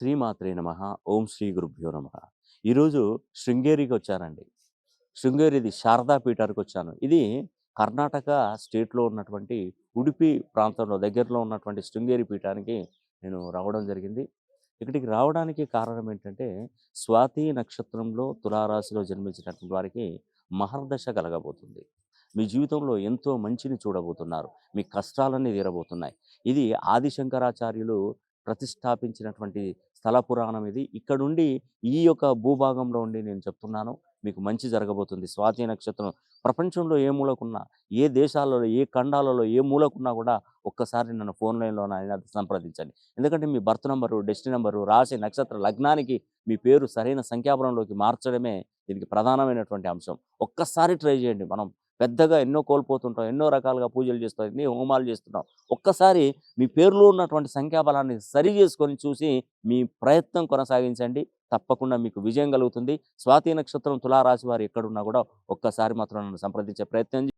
శ్రీమాత్రే నమః. ఓం శ్రీ గురుభ్యో నమః. ఈరోజు శృంగేరికి వచ్చానండి. శృంగేరిది శారదా పీఠానికొచ్చాను. ఇది కర్ణాటక స్టేట్‌లో ఉన్నటువంటి ఉడిపి ప్రాంతంలో దగ్గరలో ఉన్నటువంటి శృంగేరి పీఠానికి నేను రావడం జరిగింది. ఇక్కడికి రావడానికి కారణం ఏంటంటే, స్వాతి నక్షత్రంలో తులారాశిలో జన్మించినటువంటి వారికి మహర్దశ కలగబోతుంది. మీ జీవితంలో ఎంతో మంచిని చూడబోతున్నారు. మీ కష్టాలన్నీ తీరబోతున్నాయి. ఇది ఆది శంకరాచార్యులు ప్రతిష్టాపించినటువంటి స్థల పురాణం ఇది. ఇక్కడుండి ఈ యొక్క భూభాగంలో ఉండి నేను చెప్తున్నాను. మీకు మంచి జరగబోతుంది. స్వాతి నక్షత్రం ప్రపంచంలో ఏ మూలకున్నా, ఏ దేశాలలో, ఏ ఖండాలలో, ఏ మూలకున్నా కూడా ఒక్కసారి నన్ను ఫోన్ లైన్‌లోనైనా సంప్రదించండి. ఎందుకంటే మీ బర్త్ నంబరు, డెస్టినీ నంబరు, రాశి, నక్షత్ర లగ్నానికి మీ పేరు సరైన సంఖ్యాబలంలోకి మార్చడమే దీనికి ప్రధానమైనటువంటి అంశం. ఒక్కసారి ట్రై చేయండి. మనం పెద్దగా ఎన్నో కోల్పోతుంటాం. ఎన్నో రకాలుగా పూజలు చేస్తాం. ఎన్ని హోమాలు చేస్తున్నాం. ఒక్కసారి మీ పేరులో ఉన్నటువంటి సంఖ్యాబలాన్ని సరి చేసుకొని చూసి మీ ప్రయత్నం కొనసాగించండి. తప్పకుండా మీకు విజయం కలుగుతుంది. స్వాతి నక్షత్రం తులారాశి వారు ఎక్కడున్నా కూడా ఒక్కసారి మాత్రం నన్ను సంప్రదించే ప్రయత్నం